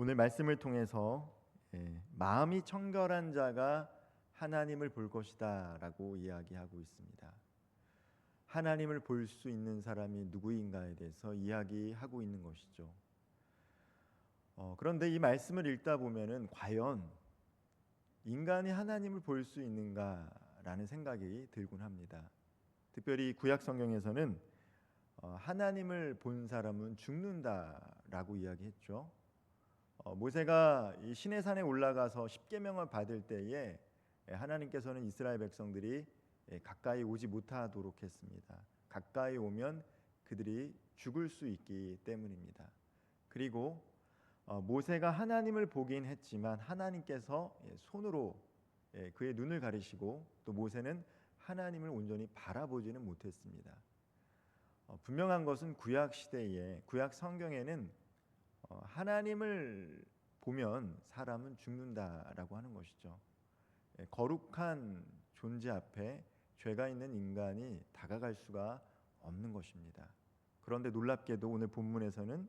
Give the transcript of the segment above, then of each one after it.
오늘 말씀을 통해서 마음이 청결한 자가 하나님을 볼 것이다 라고 이야기하고 있습니다. 하나님을 볼 수 있는 사람이 누구인가에 대해서 이야기하고 있는 것이죠. 그런데 이 말씀을 읽다 보면은 과연 인간이 하나님을 볼 수 있는가라는 생각이 들곤 합니다. 특별히 구약 성경에서는 하나님을 본 사람은 죽는다라고 이야기했죠. 모세가 이 시내산에 올라가서 십계명을 받을 때에 하나님께서는 이스라엘 백성들이 가까이 오지 못하도록 했습니다. 가까이 오면 그들이 죽을 수 있기 때문입니다. 그리고 모세가 하나님을 보긴 했지만 하나님께서 손으로 그의 눈을 가리시고 또 모세는 하나님을 온전히 바라보지는 못했습니다. 분명한 것은 구약 시대에 구약 성경에는 하나님을 보면 사람은 죽는다라고 하는 것이죠. 거룩한 존재 앞에 죄가 있는 인간이 다가갈 수가 없는 것입니다. 그런데 놀랍게도 오늘 본문에서는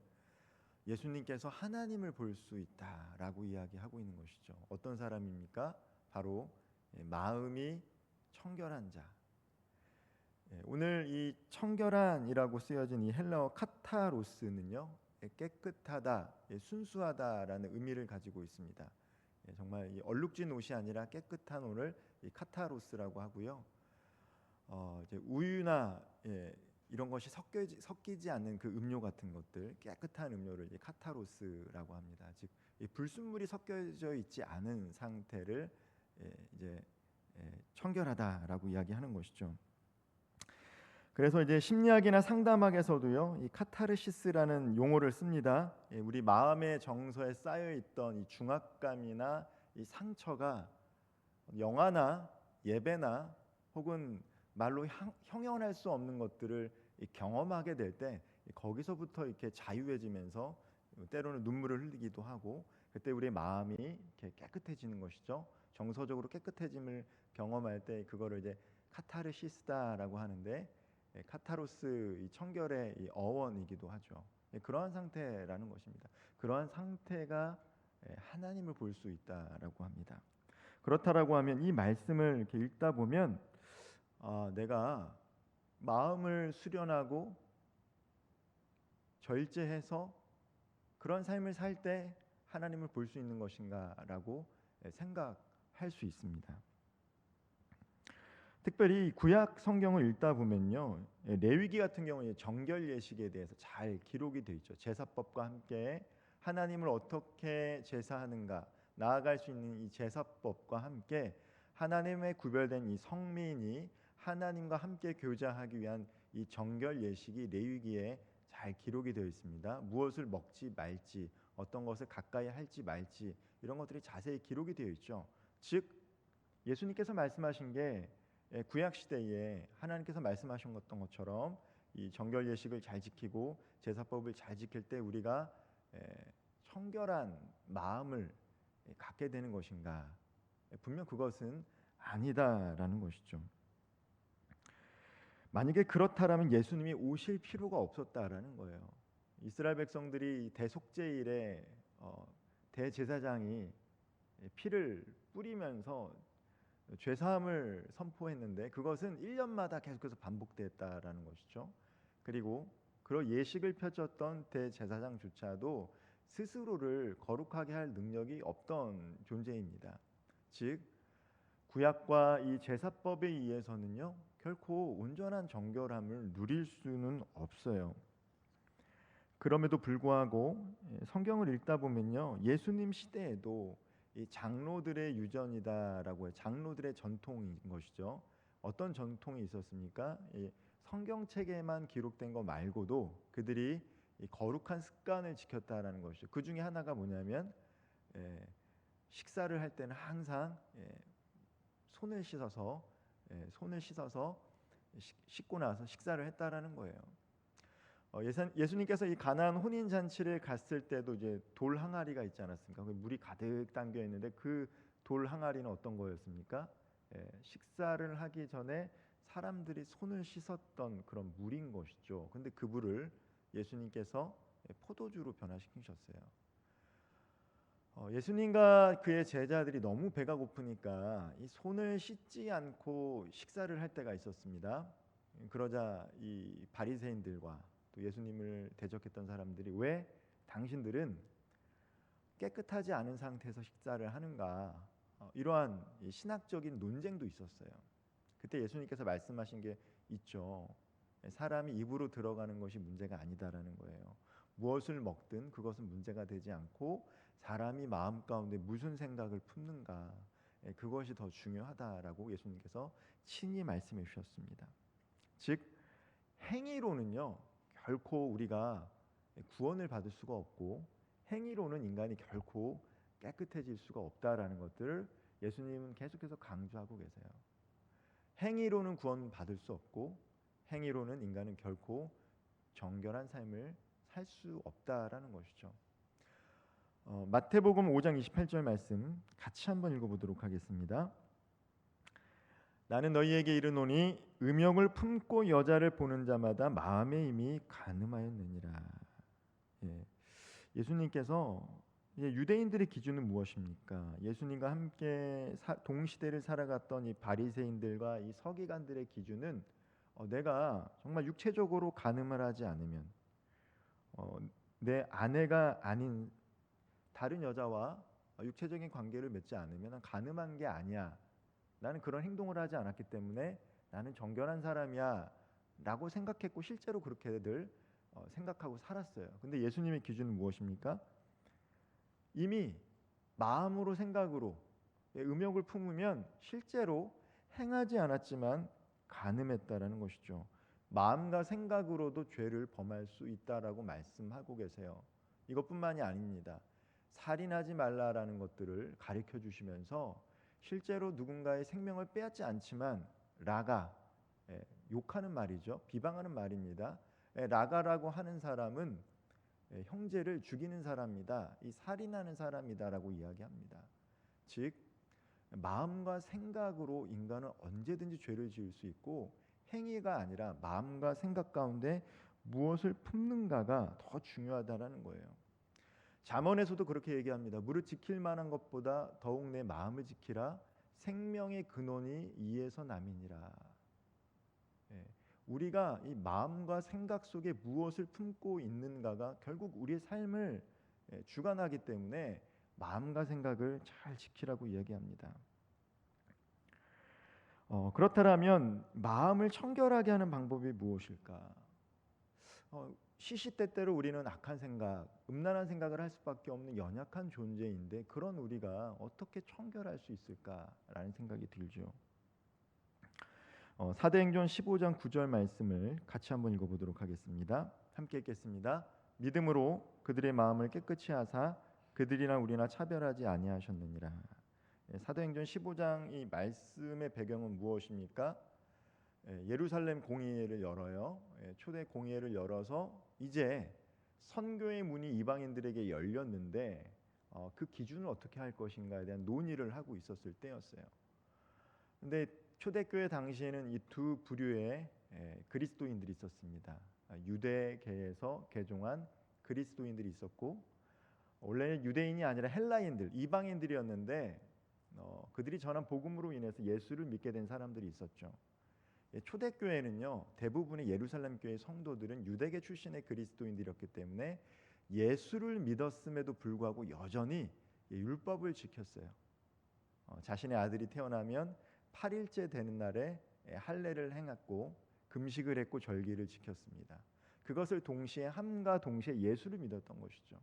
예수님께서 하나님을 볼 수 있다라고 이야기하고 있는 것이죠. 어떤 사람입니까? 바로 마음이 청결한 자. 오늘 이 청결한이라고 쓰여진 이 헬라어 카타로스는요, 깨끗하다, 순수하다라는 의미를 가지고 있습니다. 정말 얼룩진 옷이 아니라 깨끗한 옷을 이 카타로스라고 하고요. 이제 우유나 이런 것이 섞이지 않는 그 음료 같은 것들, 깨끗한 음료를 이제 카타로스라고 합니다. 즉, 이 불순물이 섞여져 있지 않은 상태를 이제 청결하다라고 이야기하는 것이죠. 그래서 이제 심리학이나 상담학에서도요, 이 카타르시스라는 용어를 씁니다. 우리 마음의 정서에 쌓여 있던 이 중압감이나 이 상처가 영화나 예배나 혹은 말로 형용할 수 없는 것들을 경험하게 될 때 거기서부터 이렇게 자유해지면서 때로는 눈물을 흘리기도 하고, 그때 우리의 마음이 이렇게 깨끗해지는 것이죠. 정서적으로 깨끗해짐을 경험할 때 그거를 이제 카타르시스다라고 하는데, 카타로스 이 청결의 이 어원이기도 하죠. 그러한 상태라는 것입니다. 그러한 상태가 하나님을 볼 수 있다라고 합니다. 그렇다라고 하면 이 말씀을 이렇게 읽다 보면 내가 마음을 수련하고 절제해서 그런 삶을 살 때 하나님을 볼 수 있는 것인가라고 생각할 수 있습니다. 특별히 구약 성경을 읽다 보면요, 레위기 같은 경우에 정결 예식에 대해서 잘 기록이 되어 있죠. 제사법과 함께 하나님을 어떻게 제사하는가, 나아갈 수 있는 이 제사법과 함께 하나님의 구별된 이 성민이 하나님과 함께 교제하기 위한 이 정결 예식이 레위기에 잘 기록이 되어 있습니다. 무엇을 먹지 말지, 어떤 것을 가까이 할지 말지, 이런 것들이 자세히 기록이 되어 있죠. 즉 예수님께서 말씀하신 게 구약 시대에 하나님께서 말씀하셨던 것처럼 이 정결 예식을 잘 지키고 제사법을 잘 지킬 때 우리가 청결한 마음을 갖게 되는 것인가? 분명 그것은 아니다라는 것이죠. 만약에 그렇다라면 예수님이 오실 필요가 없었다라는 거예요. 이스라엘 백성들이 대속죄일에 대제사장이 피를 뿌리면서 죄사함을 선포했는데 그것은 1년마다 계속해서 반복됐다라는 것이죠. 그리고 그런 예식을 펼쳤던 대제사장조차도 스스로를 거룩하게 할 능력이 없던 존재입니다. 즉 구약과 이 제사법에 의해서는요, 결코 온전한 정결함을 누릴 수는 없어요. 그럼에도 불구하고 성경을 읽다 보면요, 예수님 시대에도 이 장로들의 유전이다라고 해요. 장로들의 전통인 것이죠. 어떤 전통이 있었습니까? 이 성경책에만 기록된 거 말고도 그들이 이 거룩한 습관을 지켰다라는 것이죠. 그 중에 하나가 뭐냐면 식사를 할 때는 항상 손을 씻어서 씻고 나서 식사를 했다라는 거예요. 예수님께서 이 가나안 혼인 잔치를 갔을 때도 이제 돌 항아리가 있지 않았습니까? 물이 가득 담겨 있는데 그 돌 항아리는 어떤 거였습니까? 식사를 하기 전에 사람들이 손을 씻었던 그런 물인 것이죠. 근데 그 물을 예수님께서 포도주로 변화시키셨어요. 예수님과 그의 제자들이 너무 배가 고프니까 이 손을 씻지 않고 식사를 할 때가 있었습니다. 그러자 이 바리새인들과 또 예수님을 대적했던 사람들이 왜 당신들은 깨끗하지 않은 상태에서 식사를 하는가? 이러한 이 신학적인 논쟁도 있었어요. 그때 예수님께서 말씀하신 게 있죠. 사람이 입으로 들어가는 것이 문제가 아니다라는 거예요. 무엇을 먹든 그것은 문제가 되지 않고 사람이 마음 가운데 무슨 생각을 품는가, 그것이 더 중요하다라고 예수님께서 친히 말씀해 주셨습니다. 즉 행위로는요 결코 우리가 구원을 받을 수가 없고 행위로는 인간이 결코 깨끗해질 수가 없다라는 것들을 예수님은 계속해서 강조하고 계세요. 행위로는 구원 받을 수 없고 행위로는 인간은 결코 정결한 삶을 살 수 없다라는 것이죠. 마태복음 5장 28절 말씀 같이 한번 읽어보도록 하겠습니다. 나는 너희에게 이르노니 음욕을 품고 여자를 보는 자마다 마음에 이미 간음하였느니라. 예수님께서 유대인들의 기준은 무엇입니까? 예수님과 함께 동시대를 살아갔던 이 바리새인들과 이 서기관들의 기준은 내가 정말 육체적으로 간음을 하지 않으면 내 아내가 아닌 다른 여자와 육체적인 관계를 맺지 않으면 간음한 게 아니야. 나는 그런 행동을 하지 않았기 때문에 나는 정결한 사람이야 라고 생각했고 실제로 그렇게들 생각하고 살았어요. 근데 예수님의 기준은 무엇입니까? 이미 마음으로 생각으로 음욕을 품으면 실제로 행하지 않았지만 간음했다라는 것이죠. 마음과 생각으로도 죄를 범할 수 있다라고 말씀하고 계세요. 이것뿐만이 아닙니다. 살인하지 말라라는 것들을 가르쳐 주시면서 실제로 누군가의 생명을 빼앗지 않지만 라가, 욕하는 말이죠. 비방하는 말입니다. 라가라고 하는 사람은 형제를 죽이는 사람이다. 이 살인하는 사람이다라고 이야기합니다. 즉 마음과 생각으로 인간은 언제든지 죄를 지을 수 있고 행위가 아니라 마음과 생각 가운데 무엇을 품는가가 더 중요하다라는 거예요. 잠언에서도 그렇게 얘기합니다. 무릇 지킬 만한 것보다 더욱 내 마음을 지키라. 생명의 근원이 이에서 남이니라. 우리가 이 마음과 생각 속에 무엇을 품고 있는가가 결국 우리의 삶을 주관하기 때문에 마음과 생각을 잘 지키라고 이야기합니다. 그렇다면 마음을 청결하게 하는 방법이 무엇일까? 시시때때로 우리는 악한 생각, 음란한 생각을 할 수밖에 없는 연약한 존재인데 그런 우리가 어떻게 청결할 수 있을까라는 생각이 들죠. 사도행전 15장 9절 말씀을 같이 한번 읽어보도록 하겠습니다. 함께 읽겠습니다. 믿음으로 그들의 마음을 깨끗이 하사 그들이나 우리나 차별하지 아니하셨느니라. 사도행전 15장 이 말씀의 배경은 무엇입니까? 예루살렘 공의회를 열어요. 초대 공의회를 열어서 이제 선교의 문이 이방인들에게 열렸는데 그 기준을 어떻게 할 것인가에 대한 논의를 하고 있었을 때였어요. 근데 초대교회 당시에는 이 두 부류의 그리스도인들이 있었습니다. 유대계에서 개종한 그리스도인들이 있었고 원래는 유대인이 아니라 헬라인들, 이방인들이었는데 그들이 전한 복음으로 인해서 예수를 믿게 된 사람들이 있었죠. 초대교회는요 대부분의 예루살렘 교회 성도들은 유대계 출신의 그리스도인들이었기 때문에 예수를 믿었음에도 불구하고 여전히 율법을 지켰어요. 자신의 아들이 태어나면 8일째 되는 날에 할례를 행했고 금식을 했고 절기를 지켰습니다. 그것을 동시에 함과 동시에 예수를 믿었던 것이죠.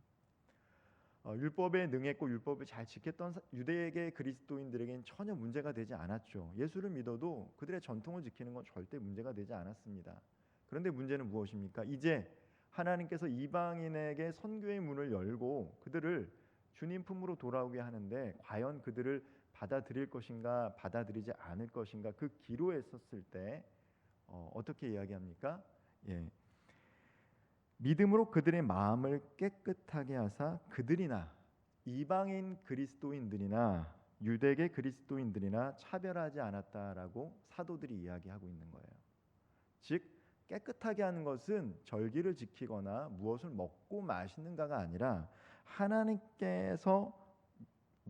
율법에 능했고 율법을 잘 지켰던 유대계 그리스도인들에게는 전혀 문제가 되지 않았죠. 예수를 믿어도 그들의 전통을 지키는 건 절대 문제가 되지 않았습니다. 그런데 문제는 무엇입니까? 이제 하나님께서 이방인에게 선교의 문을 열고 그들을 주님 품으로 돌아오게 하는데 과연 그들을 받아들일 것인가 받아들이지 않을 것인가 그 기로에 섰을 때 어떻게 이야기합니까? 믿음으로 그들의 마음을 깨끗하게 하사 그들이나 이방인 그리스도인들이나 유대계 그리스도인들이나 차별하지 않았다라고 사도들이 이야기하고 있는 거예요. 즉 깨끗하게 하는 것은 절기를 지키거나 무엇을 먹고 마시는가가 아니라 하나님께서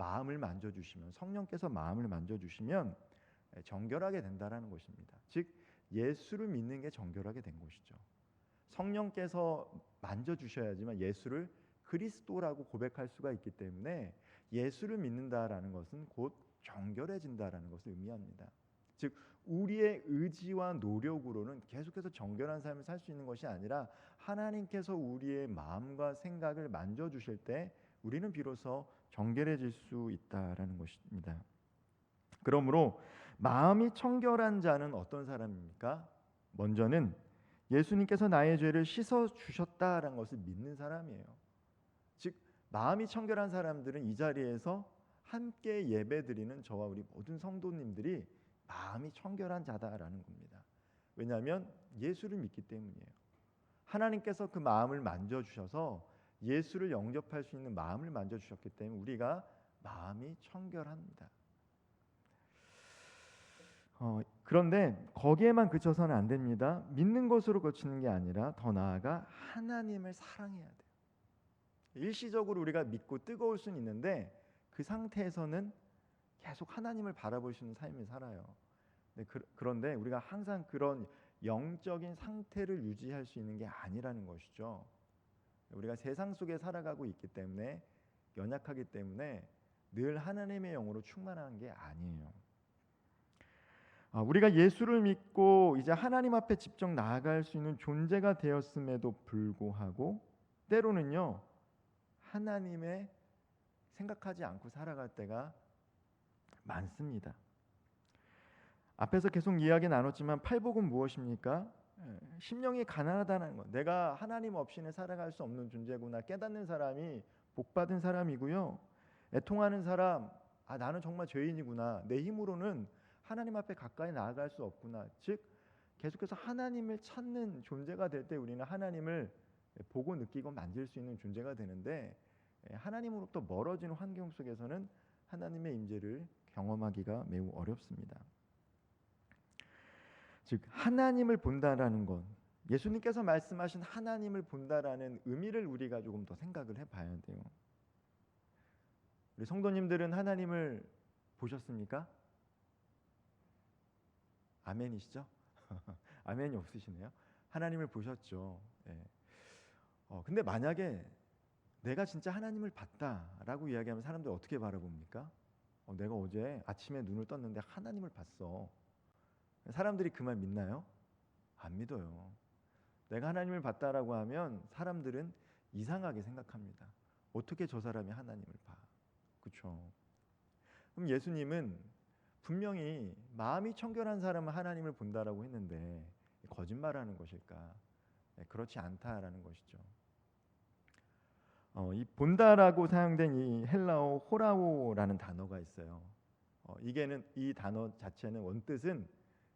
마음을 만져주시면, 성령께서 마음을 만져주시면 정결하게 된다라는 것입니다. 즉 예수를 믿는 게 정결하게 된 것이죠. 성령께서 만져주셔야지만 예수를 그리스도라고 고백할 수가 있기 때문에 예수를 믿는다라는 것은 곧 정결해진다라는 것을 의미합니다. 즉 우리의 의지와 노력으로는 계속해서 정결한 삶을 살 수 있는 것이 아니라 하나님께서 우리의 마음과 생각을 만져주실 때 우리는 비로소 정결해질 수 있다라는 것입니다. 그러므로 마음이 청결한 자는 어떤 사람입니까? 먼저는 예수님께서 나의 죄를 씻어 주셨다라는 것을 믿는 사람이에요. 즉 마음이 청결한 사람들은 이 자리에서 함께 예배드리는 저와 우리 모든 성도님들이 마음이 청결한 자다라는 겁니다. 왜냐하면 예수를 믿기 때문이에요. 하나님께서 그 마음을 만져주셔서 예수를 영접할 수 있는 마음을 만져주셨기 때문에 우리가 마음이 청결합니다. 그런데 거기에만 그쳐서는 안 됩니다. 믿는 것으로 그치는 게 아니라 더 나아가 하나님을 사랑해야 돼요. 일시적으로 우리가 믿고 뜨거울 수는 있는데 그 상태에서는 계속 하나님을 바라볼 수 있는 삶을 살아요. 그런데 우리가 항상 그런 영적인 상태를 유지할 수 있는 게 아니라는 것이죠. 우리가 세상 속에 살아가고 있기 때문에 연약하기 때문에 늘 하나님의 영으로 충만한 게 아니에요. 우리가 예수를 믿고 이제 하나님 앞에 직접 나아갈 수 있는 존재가 되었음에도 불구하고 때로는요 하나님의 생각하지 않고 살아갈 때가 많습니다. 앞에서 계속 이야기 나눴지만 팔복은 무엇입니까? 심령이 가난하다는 것. 내가 하나님 없이는 살아갈 수 없는 존재구나 깨닫는 사람이 복받은 사람이고요. 애통하는 사람, 나는 정말 죄인이구나. 내 힘으로는 하나님 앞에 가까이 나아갈 수 없구나. 즉 계속해서 하나님을 찾는 존재가 될 때 우리는 하나님을 보고 느끼고 만질 수 있는 존재가 되는데 하나님으로부터 멀어지는 환경 속에서는 하나님의 임재를 경험하기가 매우 어렵습니다. 즉 하나님을 본다라는 것, 예수님께서 말씀하신 하나님을 본다라는 의미를 우리가 조금 더 생각을 해봐야 돼요. 우리 성도님들은 하나님을 보셨습니까? 아멘이시죠? 아멘이 없으시네요. 하나님을 보셨죠. 근데 만약에 내가 진짜 하나님을 봤다라고 이야기하면 사람들 어떻게 바라봅니까? 내가 어제 아침에 눈을 떴는데 하나님을 봤어. 사람들이 그 말 믿나요? 안 믿어요. 내가 하나님을 봤다라고 하면 사람들은 이상하게 생각합니다. 어떻게 저 사람이 하나님을 봐? 그렇죠? 그럼 예수님은 분명히 마음이 청결한 사람은 하나님을 본다라고 했는데 거짓말하는 것일까? 그렇지 않다라는 것이죠. 이 본다라고 사용된 이 헬라어 호라오라는 단어가 있어요. 이 단어 자체는 원뜻은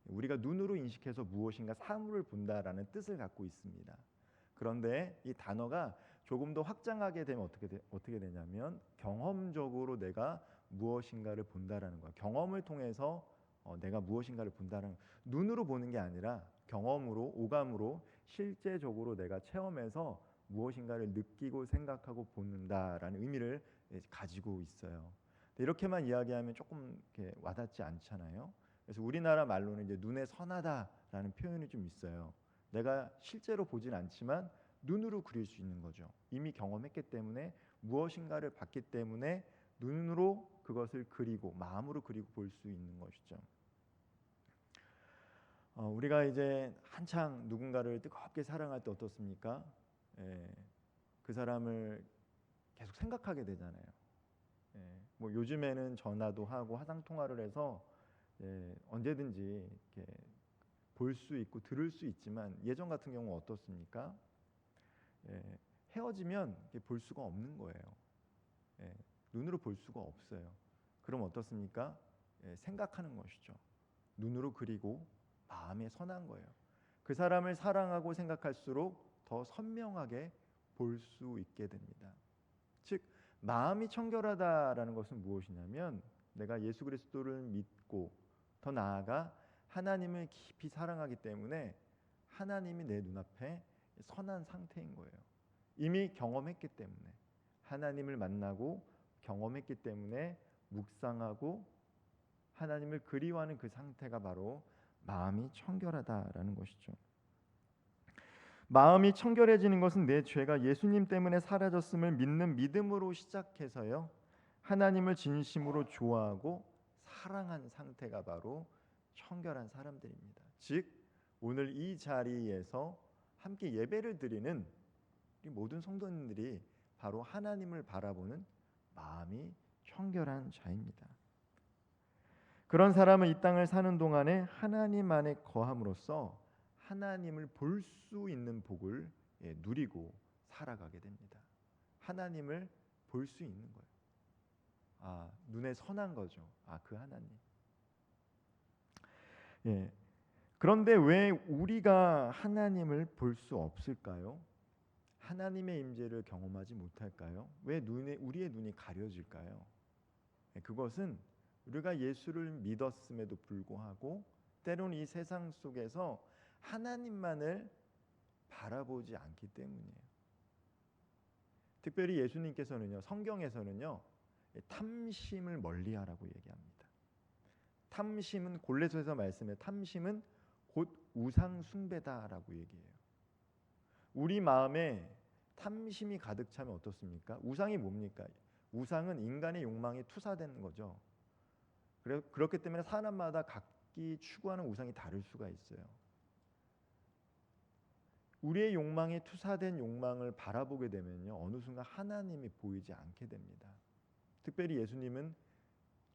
우리가 눈으로 인식해서 무엇인가 사물을 본다라는 뜻을 갖고 있습니다. 그런데 이 단어가 조금 더 확장하게 되면 어떻게 되냐면 경험적으로 내가 무엇인가를 본다라는 거야. 경험을 통해서 내가 무엇인가를 본다는 눈으로 보는 게 아니라 경험으로 오감으로 실제적으로 내가 체험해서 무엇인가를 느끼고 생각하고 보는다라는 의미를 가지고 있어요. 이렇게만 이야기하면 조금 이렇게 와닿지 않잖아요. 그래서 우리나라 말로는 이제 눈에 선하다라는 표현이 좀 있어요. 내가 실제로 보진 않지만 눈으로 그릴 수 있는 거죠. 이미 경험했기 때문에 무엇인가를 봤기 때문에 눈으로 그것을 그리고 마음으로 그리고 볼 수 있는 것이죠. 우리가 이제 한창 누군가를 뜨겁게 사랑할 때 어떻습니까? 그 사람을 계속 생각하게 되잖아요. 뭐 요즘에는 전화도 하고 화상 통화를 해서 언제든지 볼 수 있고 들을 수 있지만 예전 같은 경우 어떻습니까? 헤어지면 볼 수가 없는 거예요. 눈으로 볼 수가 없어요. 그럼 어떻습니까? 생각하는 것이죠. 눈으로 그리고 마음에 선한 거예요. 그 사람을 사랑하고 생각할수록 더 선명하게 볼 수 있게 됩니다. 즉 마음이 청결하다라는 것은 무엇이냐면 내가 예수 그리스도를 믿고 더 나아가 하나님을 깊이 사랑하기 때문에 하나님이 내 눈앞에 선한 상태인 거예요. 이미 경험했기 때문에 하나님을 만나고 경험했기 때문에 묵상하고 하나님을 그리워하는 그 상태가 바로 마음이 청결하다라는 것이죠. 마음이 청결해지는 것은 내 죄가 예수님 때문에 사라졌음을 믿는 믿음으로 시작해서요, 하나님을 진심으로 좋아하고 사랑하는 상태가 바로 청결한 사람들입니다. 즉 오늘 이 자리에서 함께 예배를 드리는 이 모든 성도님들이 바로 하나님을 바라보는 마음이 청결한 자입니다. 그런 사람은 이 땅을 사는 동안에 하나님 안에 거함으로써 하나님을 볼 수 있는 복을 누리고 살아가게 됩니다. 하나님을 볼 수 있는 거예요. 눈에 선한 거죠. 그 하나님. 그런데 왜 우리가 하나님을 볼 수 없을까요? 하나님의 임재를 경험하지 못할까요? 왜 우리의 눈이 가려질까요? 그것은 우리가 예수를 믿었음에도 불구하고 때로는 이 세상 속에서 하나님만을 바라보지 않기 때문이에요. 특별히 예수님께서는요, 성경에서는요, 탐심을 멀리하라고 얘기합니다. 탐심은 골로새서 말씀에 탐심은 곧 우상 숭배다라고 얘기해요. 우리 마음에 탐심이 가득 차면 어떻습니까? 우상이 뭡니까? 우상은 인간의 욕망에 투사되는 거죠. 그렇기 때문에 사람마다 각기 추구하는 우상이 다를 수가 있어요. 우리의 욕망에 투사된 욕망을 바라보게 되면요, 어느 순간 하나님이 보이지 않게 됩니다. 특별히 예수님은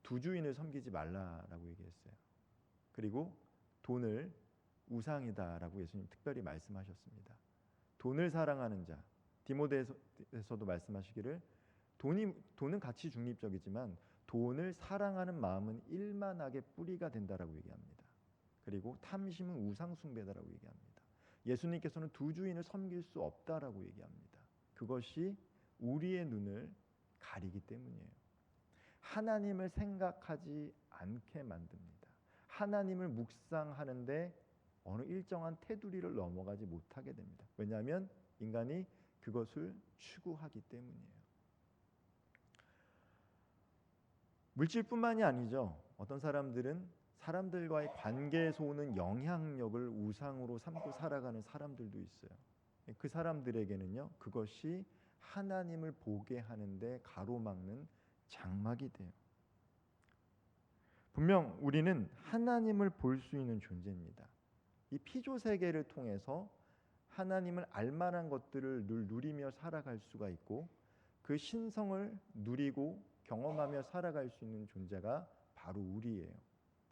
두 주인을 섬기지 말라라고 얘기했어요. 그리고 돈을 우상이다라고 예수님 특별히 말씀하셨습니다. 돈을 사랑하는 자, 디모데에서도 말씀하시기를 돈은 가치 중립적이지만 돈을 사랑하는 마음은 일만하게 뿌리가 된다라고 얘기합니다. 그리고 탐심은 우상 숭배다라고 얘기합니다. 예수님께서는 두 주인을 섬길 수 없다라고 얘기합니다. 그것이 우리의 눈을 가리기 때문이에요. 하나님을 생각하지 않게 만듭니다. 하나님을 묵상하는데 어느 일정한 테두리를 넘어가지 못하게 됩니다. 왜냐하면 인간이 그것을 추구하기 때문이에요. 물질뿐만이 아니죠. 어떤 사람들은 사람들과의 관계에서 오는 영향력을 우상으로 삼고 살아가는 사람들도 있어요. 그 사람들에게는요, 그것이 하나님을 보게 하는데 가로막는 장막이 돼요. 분명 우리는 하나님을 볼 수 있는 존재입니다. 이 피조 세계를 통해서 하나님을 알만한 것들을 늘 누리며 살아갈 수가 있고, 그 신성을 누리고 경험하며 살아갈 수 있는 존재가 바로 우리예요.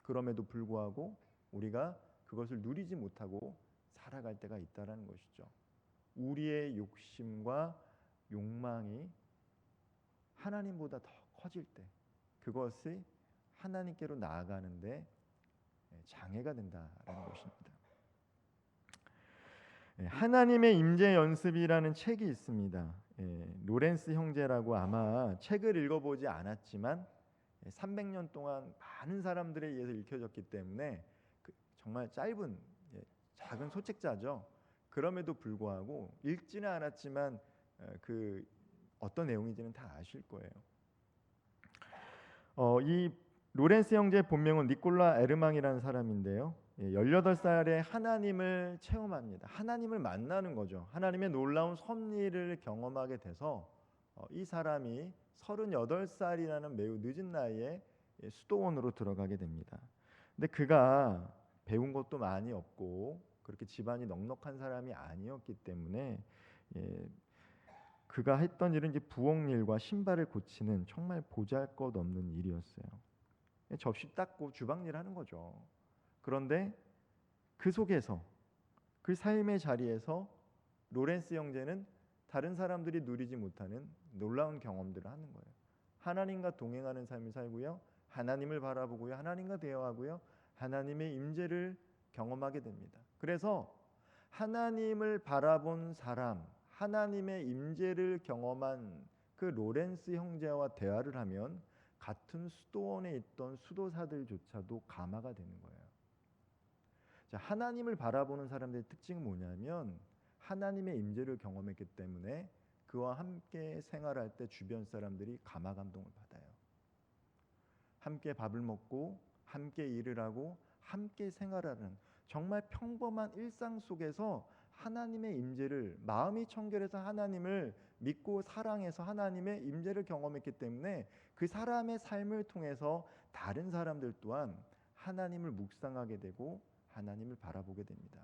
그럼에도 불구하고 우리가 그것을 누리지 못하고 살아갈 때가 있다는 것이죠. 우리의 욕심과 욕망이 하나님보다 더 커질 때, 그것이 하나님께로 나아가는데 장애가 된다라는 것입니다. 하나님의 임재 연습이라는 책이 있습니다. 로렌스 형제라고, 아마 책을 읽어보지 않았지만 300년 동안 많은 사람들에 의해서 읽혀졌기 때문에 정말 짧은 작은 소책자죠. 그럼에도 불구하고 읽지는 않았지만 그 어떤 내용인지는 다 아실 거예요. 이 로렌스 형제의 본명은 니콜라 에르망이라는 사람인데요, 18살에 하나님을 체험합니다. 하나님을 만나는 거죠. 하나님의 놀라운 섭리를 경험하게 돼서 이 사람이 38살이라는 매우 늦은 나이에 수도원으로 들어가게 됩니다. 근데 그가 배운 것도 많이 없고 그렇게 집안이 넉넉한 사람이 아니었기 때문에 그가 했던 일은 이제 부엌 일과 신발을 고치는 정말 보잘것없는 일이었어요. 접시 닦고 주방 일 하는 거죠. 그런데 그 속에서, 그 삶의 자리에서 로렌스 형제는 다른 사람들이 누리지 못하는 놀라운 경험들을 하는 거예요. 하나님과 동행하는 삶을 살고요, 하나님을 바라보고요, 하나님과 대화하고요, 하나님의 임재를 경험하게 됩니다. 그래서 하나님을 바라본 사람, 하나님의 임재를 경험한 그 로렌스 형제와 대화를 하면 같은 수도원에 있던 수도사들조차도 감화가 되는 거예요. 자, 하나님을 바라보는 사람들의 특징은 뭐냐면 하나님의 임재를 경험했기 때문에 그와 함께 생활할 때 주변 사람들이 감화 감동을 받아요. 함께 밥을 먹고 함께 일을 하고 함께 생활하는 정말 평범한 일상 속에서 하나님의 임재를, 마음이 청결해서 하나님을 믿고 사랑해서 하나님의 임재를 경험했기 때문에 그 사람의 삶을 통해서 다른 사람들 또한 하나님을 묵상하게 되고 하나님을 바라보게 됩니다.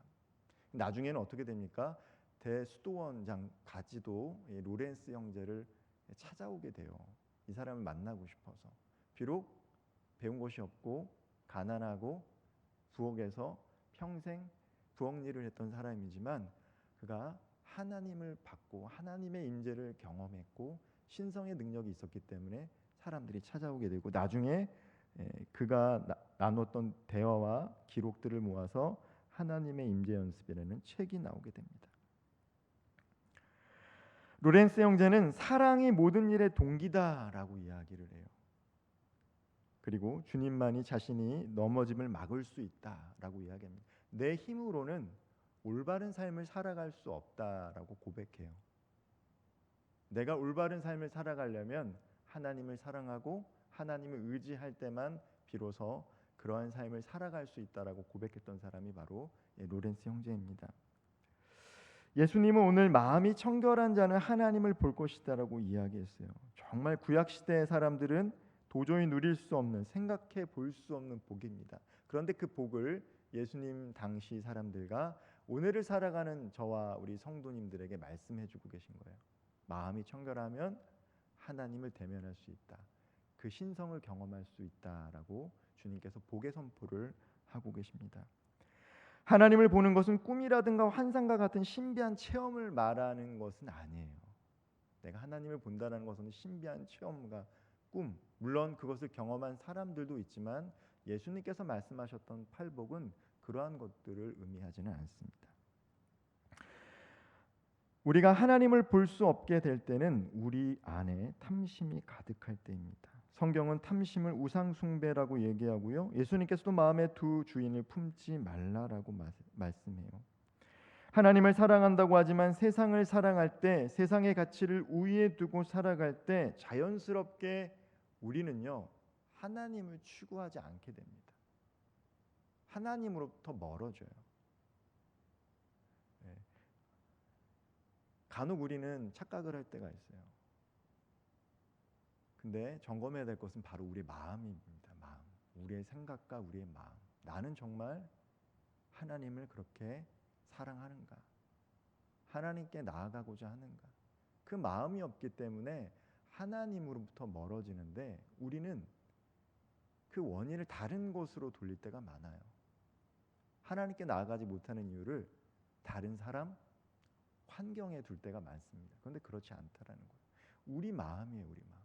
나중에는 어떻게 됩니까? 대수도원장까지도 로렌스 형제를 찾아오게 돼요. 이 사람을 만나고 싶어서. 비록 배운 것이 없고 가난하고 부엌에서 평생 부엌 일을 했던 사람이지만 그가 하나님을 받고 하나님의 임재를 경험했고 신성의 능력이 있었기 때문에 사람들이 찾아오게 되고, 나중에 그가 나눴던 대화와 기록들을 모아서 하나님의 임재 연습이라는 책이 나오게 됩니다. 로렌스 형제는 사랑이 모든 일의 동기다라고 이야기를 해요. 그리고 주님만이 자신이 넘어짐을 막을 수 있다라고 이야기합니다. 내 힘으로는 올바른 삶을 살아갈 수 없다라고 고백해요. 내가 올바른 삶을 살아가려면 하나님을 사랑하고 하나님을 의지할 때만 비로소 그러한 삶을 살아갈 수 있다라고 고백했던 사람이 바로 로렌스 형제입니다. 예수님은 오늘 마음이 청결한 자는 하나님을 볼 것이다라고 이야기했어요. 정말 구약 시대의 사람들은 도저히 누릴 수 없는, 생각해 볼 수 없는 복입니다. 그런데 그 복을 예수님 당시 사람들과 오늘을 살아가는 저와 우리 성도님들에게 말씀해주고 계신 거예요. 마음이 청결하면 하나님을 대면할 수 있다. 그 신성을 경험할 수 있다라고 주님께서 복의 선포를 하고 계십니다. 하나님을 보는 것은 꿈이라든가 환상과 같은 신비한 체험을 말하는 것은 아니에요. 내가 하나님을 본다는 것은 신비한 체험과 꿈, 물론 그것을 경험한 사람들도 있지만 예수님께서 말씀하셨던 팔복은 그러한 것들을 의미하지는 않습니다. 우리가 하나님을 볼 수 없게 될 때는 우리 안에 탐심이 가득할 때입니다. 성경은 탐심을 우상숭배라고 얘기하고요. 예수님께서도 마음의 두 주인을 품지 말라라고 말씀해요. 하나님을 사랑한다고 하지만 세상을 사랑할 때, 세상의 가치를 우위에 두고 살아갈 때 자연스럽게 우리는요, 하나님을 추구하지 않게 됩니다. 하나님으로부터 멀어져요. 간혹 우리는 착각을 할 때가 있어요. 근데 점검해야 될 것은 바로 우리의 마음입니다. 마음. 우리의 생각과 우리의 마음. 나는 정말 하나님을 그렇게 사랑하는가? 하나님께 나아가고자 하는가? 그 마음이 없기 때문에 하나님으로부터 멀어지는데 우리는 그 원인을 다른 곳으로 돌릴 때가 많아요. 하나님께 나아가지 못하는 이유를 다른 사람, 환경에 둘 때가 많습니다. 그런데 그렇지 않다라는 거예요. 우리 마음이에요, 우리 마음.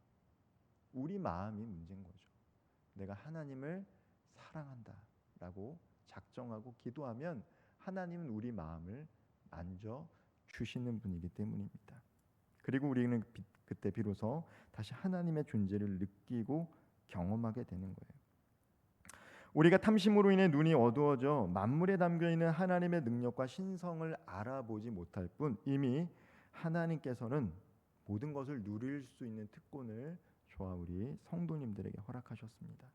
우리 마음이 문제인 거죠. 내가 하나님을 사랑한다라고 작정하고 기도하면 하나님은 우리 마음을 만져 주시는 분이기 때문입니다. 그리고 우리는 그때 비로소 다시 하나님의 존재를 느끼고 경험하게 되는 거예요. 우리가 탐심으로 인해 눈이 어두워져 만물에 담겨있는 하나님의 능력과 신성을 알아보지 못할 뿐 이미 하나님께서는 모든 것을 누릴 수 있는 특권을 저와 우리 성도님들에게 허락하셨습니다.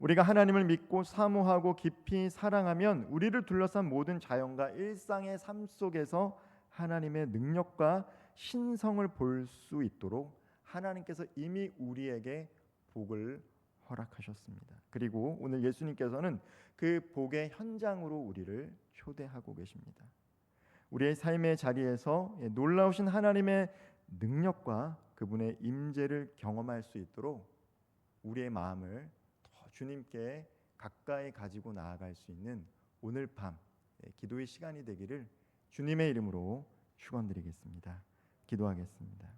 우리가 하나님을 믿고 사모하고 깊이 사랑하면 우리를 둘러싼 모든 자연과 일상의 삶 속에서 하나님의 능력과 신성을 볼 수 있도록 하나님께서 이미 우리에게 복을 허락하셨습니다. 그리고 오늘 예수님께서는 그 복의 현장으로 우리를 초대하고 계십니다. 우리의 삶의 자리에서 놀라우신 하나님의 능력과 그분의 임재를 경험할 수 있도록 우리의 마음을 더 주님께 가까이 가지고 나아갈 수 있는 오늘 밤 기도의 시간이 되기를 주님의 이름으로 축원드리겠습니다. 기도하겠습니다.